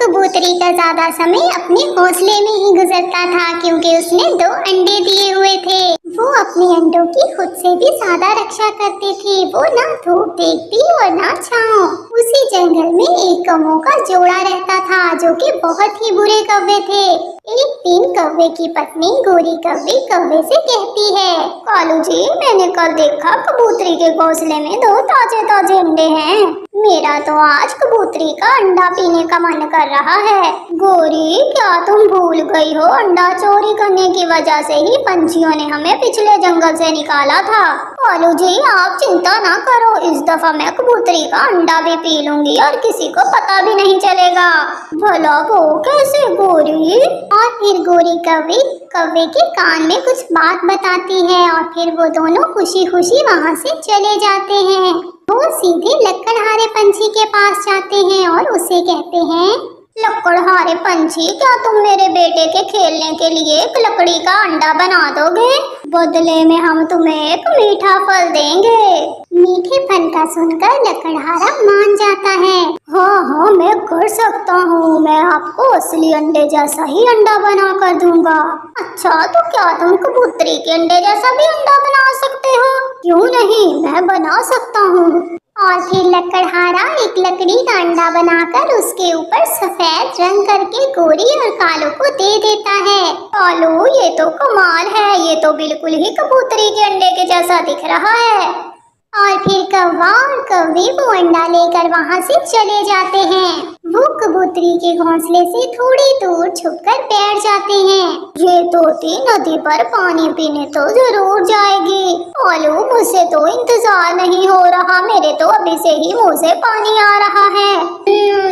कबूतरी का ज्यादा समय अपने घोंसले में ही गुजरता था क्योंकि उसने 2 अंडे दिए हुए थे। वो अपने अंडों की खुद से भी ज्यादा रक्षा करती थी। वो ना धूप देखती और ना छांव। उसी जंगल में एक कौवों का जोड़ा रहता था जो कि बहुत ही बुरे कौवे थे। एक दिन कौवे की पत्नी गोरी कौवे कौवे से कहती है, कालू जी, मैंने कल देखा कबूतरी के घोंसले में 2 ताजे ताजे अंडे हैं। मेरा तो आज कबूतरी का अंडा पीने का मन कर रहा है। गोरी, क्या तुम भूल गई हो? अंडा चोरी करने की वजह से ही पंछियों ने हमें पिछले जंगल से निकाला था। कालू जी, आप चिंता ना करो, इस दफा मैं कबूतरी का अंडा भी पी लूंगी और किसी को पता भी नहीं चलेगा। भला वो कैसे गोरी? और फिर गोरी कौवे के कान में कुछ बात बताती है और फिर वो दोनों खुशी खुशी वहाँ से चले जाते हैं। वो सीधे लकड़हारे पंछी के पास जाते हैं और उसे कहते हैं, लकड़हारे पंछी, क्या तुम मेरे बेटे के खेलने के लिए एक लकड़ी का अंडा बना दोगे? बदले में हम तुम्हें एक मीठा फल देंगे। मीठे फल का सुनकर लकड़हारा मान जाता है। हाँ, मैं कर सकता हूँ। मैं आपको असली अंडे जैसा ही अंडा बना कर दूंगा। अच्छा, तो क्या तुम कबूतरी के अंडे जैसा भी अंडा बना सकते हो? क्यों नहीं, मैं बना सकता हूँ। और फिर लकड़हारा एक लकड़ी का अंडा बनाकर उसके ऊपर सफेद रंग करके गोरी और कालू को दे देता है। कालू, ये तो कमाल है, ये तो बिल्कुल ही कबूतरी के अंडे के जैसा दिख रहा है। और फिर कौवा और कौवी वो अंडा लेकर वहाँ से चले जाते हैं। वो कबूतरी के घोंसले से थोड़ी दूर छुपकर बैठ जाते हैं। ये तोती नदी पर पानी पीने तो जरूर जाएगी। कालू, मुझे तो इंतजार नहीं हो रहा, मेरे तो अभी से ही मुंह से पानी आ रहा है।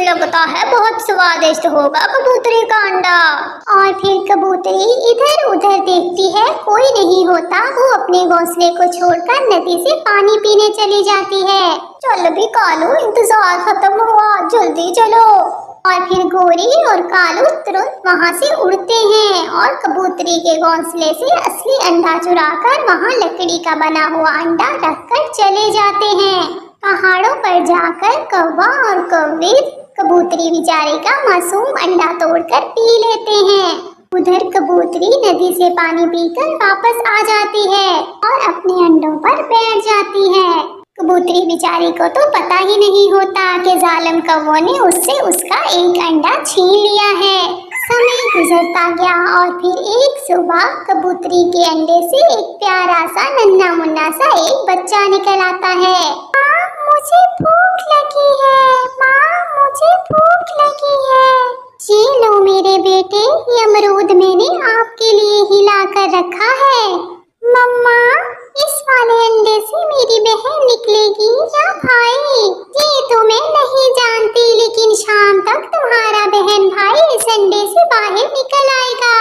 लगता है बहुत स्वादिष्ट होगा कबूतरी का अंडा। और फिर कबूतरी इधर उधर देखती है, कोई नहीं होता। वो अपने घोंसले को छोड़कर नदी से पानी पीने चली जाती है। चल भी कालू, इंतजार खत्म हुआ, जल्दी चलो। और फिर गोरी और कालू तुरंत वहाँ से उड़ते हैं और कबूतरी के घोंसले से असली अंडा चुराकर वहाँ लकड़ी का बना हुआ अंडा रखकर चले जाते हैं। पहाड़ों पर जाकर कौवा और कौवे कबूतरी बेचारे का मासूम अंडा तोड़कर पी लेते हैं। उधर कबूतरी नदी से पानी पीकर वापस आ जाती है और अपने अंडों पर बैठ जाती है। कबूतरी बेचारी को तो पता ही नहीं होता कि जालिम कौवों ने उससे उसका एक अंडा छीन लिया है। समय गुजरता गया और फिर एक सुबह कबूतरी के अंडे से एक प्यारा सा नन्हा मुन्ना सा एक बच्चा निकल आता है। माँ, मुझे भूख लगी है। माँ, मुझे भूख लगी है। ये लो मेरे बेटे, ये अमरूद मैंने आपके लिए ही ला कर रखा है। मम्मा, इस वाले अंडे से मेरी बहन निकलेगी या भाई? ये तो मैं नहीं जानती, लेकिन शाम तक तुम्हारा बहन भाई इस अंडे से बाहर निकल आएगा।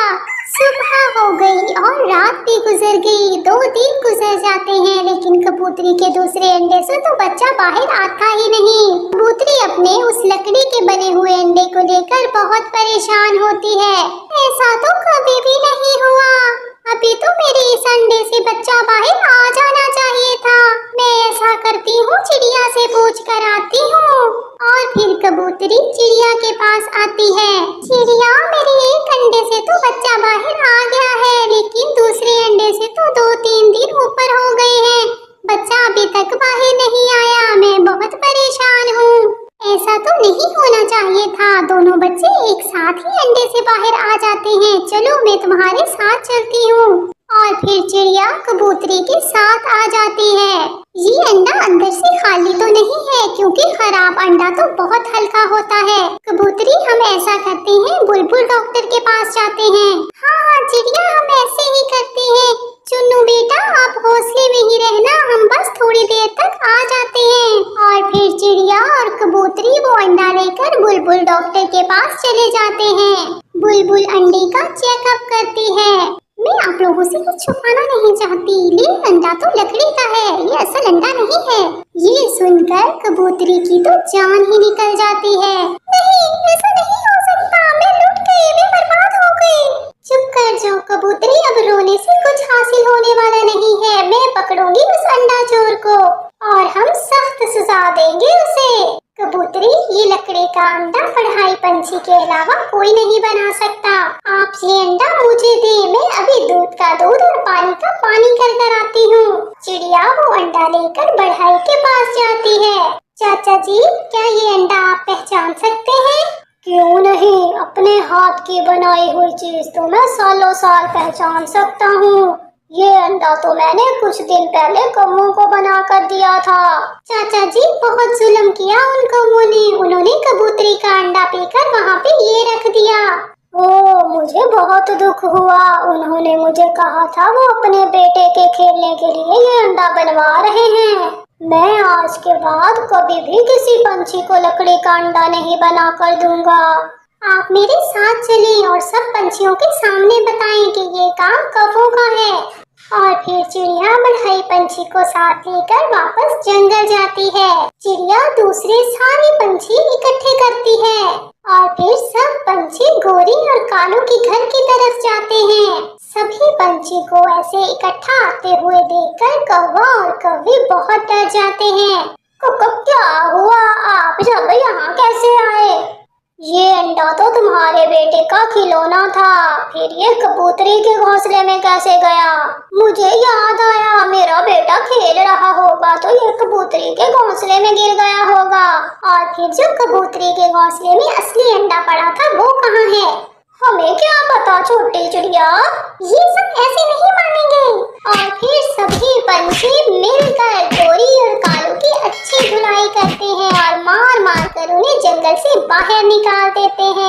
सुबह हो गई और रात भी गुजर गई। 2 दिन गुजर जाते हैं, लेकिन कबूतरी के दूसरे अंडे से तो बच्चा बाहर आता ही नहीं। कबूतरी अपने उस लकड़ी के बने हुए अंडे को लेकर बहुत परेशान होती है। ऐसा तो कभी भी नहीं हुआ, अभी तो मेरे इस अंडे से बच्चा बाहर आ जाना चाहिए था। मैं ऐसा करती हूँ, चिड़िया से पूछ कर आती हूँ। और फिर कबूतरी चिड़िया के पास आती है। चिड़िया, मेरे एक अंडे से तो बच्चा बाहर आ गया है, लेकिन दूसरे अंडे से तो 2-3 दिन ऊपर हो गए हैं। बच्चा अभी तक बाहर नहीं आया, मैं बहुत परेशान हूँ। ऐसा तो नहीं होना चाहिए था, दोनों बच्चे एक साथ ही अंडे से बाहर आ जाते हैं। चलो, मैं तुम्हारे साथ चलती हूँ। और फिर चिड़िया कबूतरी के साथ आ जाती है। ये अंडा अंदर से खाली तो नहीं है, क्योंकि खराब अंडा तो बहुत हल्का होता है। कबूतरी, हम ऐसा करते हैं, बुलबुल डॉक्टर के पास जाते हैं। हाँ चिड़िया, हम ऐसे ही करते हैं। चुन्नू बेटा, आप घोंसले में ही रहना, हम बस थोड़ी देर तक आ जाते हैं। और फिर चिड़िया और कबूतरी वो अंडा लेकर बुलबुल डॉक्टर के पास चले जाते हैं। बुलबुल अंडे का चेकअप करती है। मैं आप लोगों से कुछ छुपाना नहीं चाहती, लेकिन अंडा तो लकड़ी का है, ये असल अंडा नहीं है। ये सुनकर कबूतरी की तो जान ही निकल जाती है। नहीं, ऐसा नहीं हो सकता, मैं लुट गई, मैं बर्बाद हो गई। चुप कर जाओ कबूतरी, अब रोने से कुछ हासिल होने वाला नहीं है। मैं पकड़ूंगी उस अंडा चोर को और हम सख्त सजा देंगे उसे। कबूतरी, ये लकड़ी का अंडा पढ़ाई पंछी पंछी के अलावा कोई नहीं बना सकता। आप ये अंडा मुझे दे, मैं अभी दूध का दूध और पानी का पानी कर आती हूँ। चिड़िया वो अंडा लेकर बढ़ई के पास जाती है। चाचा जी, क्या ये अंडा आप पहचान सकते हैं? क्यों नहीं, अपने हाथ की बनाई हुई चीज तो मैं सालों साल पहचान सकता हूँ। ये अंडा तो मैंने कुछ दिन पहले कौवों को बना कर दिया था। चाचा जी, बहुत जुल्म किया उन कौवों ने, उन्होंने कबूतरी का अंडा पीकर वहाँ पे ये रख दिया। ओ, मुझे बहुत दुख हुआ। उन्होंने मुझे कहा था वो अपने बेटे के खेलने के लिए ये अंडा बनवा रहे हैं। मैं आज के बाद कभी भी किसी पंछी को लकड़ी का अंडा नहीं बना कर दूंगा। आप मेरे साथ चलें और सब पंछियों के सामने बताएं कि ये काम कौवों का है। और फिर चिड़िया बढ़ई पंछी को साथ लेकर वापस जंगल जाती है। चिड़िया दूसरे सारे पंछी इकट्ठे करती है और फिर सब पंछी गोरी और कालू के घर की तरफ जाते हैं। सभी पंछी को ऐसे इकट्ठा आते हुए देखकर कौवा और कौवी बहुत डर जाते हैं। क्या हुआ, आप सब यहाँ कैसे आए? ये अंडा तो तुम्हारे बेटे का खिलौना था, फिर ये कबूतरी के घोंसले में कैसे गया? मुझे याद आया, मेरा बेटा खेल रहा होगा तो ये कबूतरी के घोंसले में गिर गया होगा। और फिर जो कबूतरी के घोंसले में असली अंडा पड़ा था वो कहाँ है? हमें क्या पता छोटी चिड़िया, ये सब ऐसे नहीं मानेंगे। और फिर सभी पंछी मिलकर गोरी और कालू की अच्छी धुलाई करते हैं और मार मार कर उन्हें जंगल से बाहर निकाल देते हैं।